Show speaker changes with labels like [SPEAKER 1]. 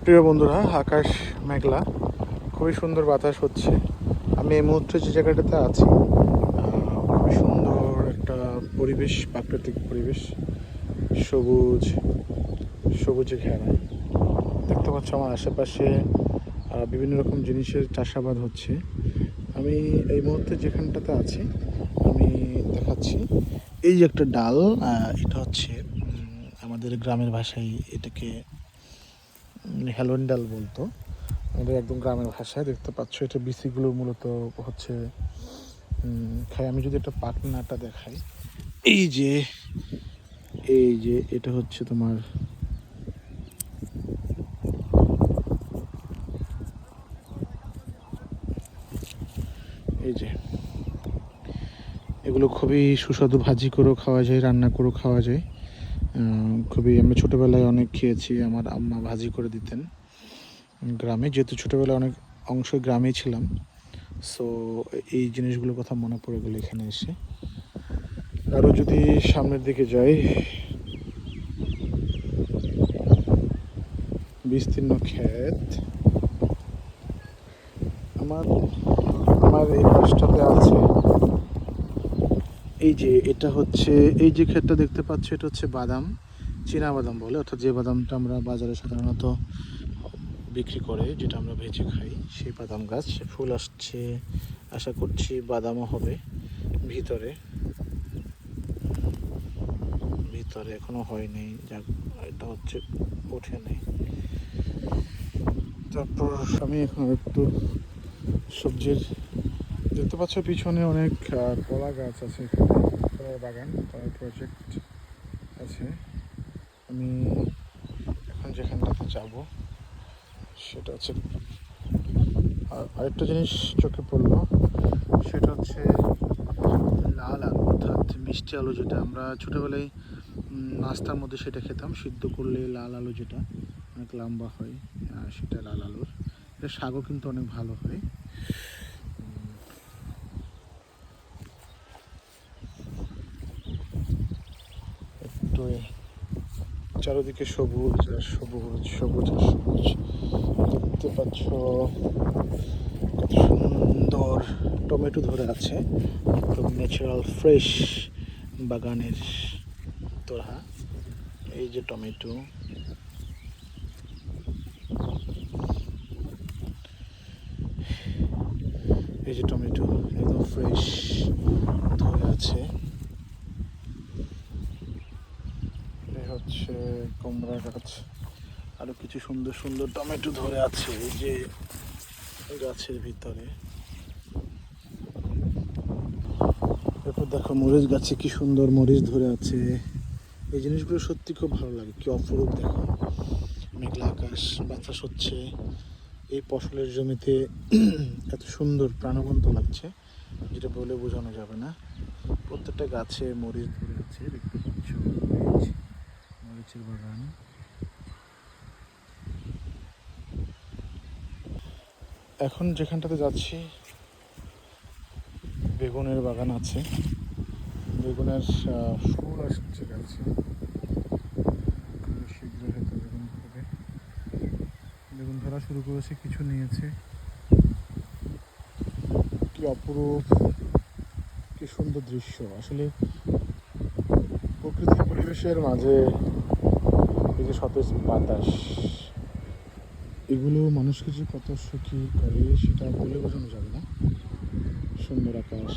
[SPEAKER 1] প্রিয় বন্ধুরা, আকাশ মেঘলা, খুবই সুন্দর বাতাস হচ্ছে। আমি এই মুহূর্তে যে জায়গাটাতে আছি, খুবই সুন্দর একটা পরিবেশ, প্রাকৃতিক পরিবেশ, সবুজ সবুজে ঘেরা। দেখতে পাচ্ছ আমার আশেপাশে বিভিন্ন রকম জিনিসের চাষাবাদ হচ্ছে। আমি এই মুহূর্তে যেখানটাতে আছি, আমি দেখাচ্ছি এই যে একটা ডাল, এটা হচ্ছে আমাদের গ্রামের ভাষায় এটাকে হেলন ডাল বলতো। আমাদের একদম গ্রামের ভাষায় দেখতে পাচ্ছ, এটা বিসিগুলো মূলত হচ্ছে খাই। আমি যদি একটা পাখনাটা দেখাই, এই যে এটা হচ্ছে তোমার এই যে এগুলো খুবই সুস্বাদু, ভাজি করেও খাওয়া যায়, রান্না করেও খাওয়া যায়। খুবই আমরা ছোটোবেলায় অনেক খেয়েছি, আমার আম্মা ভাজি করে দিতেন গ্রামে, যেহেতু ছোটোবেলায় অনেক অংশ গ্রামেই ছিলাম। সো এই জিনিসগুলোর কথা মনে পড়ে গেলো এখানে এসে। আরও যদি সামনের দিকে যাই, বিস্তীর্ণ ক্ষেত। আমার আমার এই পাশটাতে আছে এই যে এটা হচ্ছে, এই যে ক্ষেতটা দেখতে পাচ্ছ, এটা হচ্ছে বাদাম, চীনা বাদাম বলে, অর্থাৎ যে বাদামটা আমরা বাজারে সাধারণত বিক্রি করে, যেটা আমরা ভেজে খাই, সেই বাদাম গাছ। ফুল আসছে, আশা করছি বাদামও হবে। ভিতরে ভিতরে এখনো হয়নি, যাক এটা হচ্ছে ওঠে নেই। তারপর আমি এখন একটু সবজির, দেখতে পাচ্ছ পিছনে অনেক কলা গাছ আছে, এখানে কলার বাগান, কলার প্রজেক্ট আছে। আমি এখন যেখানটাতে যাব সেটা হচ্ছে, আরেকটা জিনিস চোখে পড়লো, সেটা হচ্ছে লাল আলু, অর্থাৎ মিষ্টি আলু, যেটা আমরা ছোটোবেলায় নাস্তার মধ্যে সেটা খেতাম, সিদ্ধ করলে লাল আলু, যেটা অনেক লম্বা হয়, সেটা লাল আলুর। এটা শাকও কিন্তু অনেক ভালো হয়। একটু চারিদিকে সবুজ আর সবুজ, সবুজ আর সবুজ। দেখতে পাচ্ছ কত সুন্দর টমেটো ধরে আছে, একদম ন্যাচারাল ফ্রেশ বাগানের তোড়া। এই যে টমেটো, এই যে টমেটো একদম ফ্রেশ ধরে আছে। এই হচ্ছে কুমড়া গাছ, আরো কিছু সুন্দর সুন্দর টমেটো ধরে আছে এই যে গাছের ভিতরে। এরপর দেখো মরিচ গাছে কি সুন্দর মরিচ ধরে আছে। এই জিনিসগুলো সত্যি খুব ভালো লাগে, কি অপরূপ দেখো, মেঘলা আকাশ, বাতাস হচ্ছে, এই ফসলের জমিতে এত সুন্দর প্রাণবন্ত লাগছে, যেটা বলে বোঝানো যাবে না। প্রত্যেকটা গাছে মরিচ ধরে আছে, দেখতে পাচ্ছ, মরিচের বাগান। এখন যেখানটাতে যাচ্ছি, বেগুনের বাগান আছে, বেগুনের ফুল আসছে গাছে, শীঘ্রই হয়তো বেগুন ধরবে। বেগুন ধরা শুরু করেছে, কিছু নিয়েছে। কি অপরূপ, কি সুন্দর দৃশ্য আসলে। প্রকৃতির পরিবেশের মাঝে এই যে সতেজ বাতাস, এগুলো মানুষকে যে কত সুখী করে সেটা বলে বোঝানো যাবে না। সুন্দর আকাশ,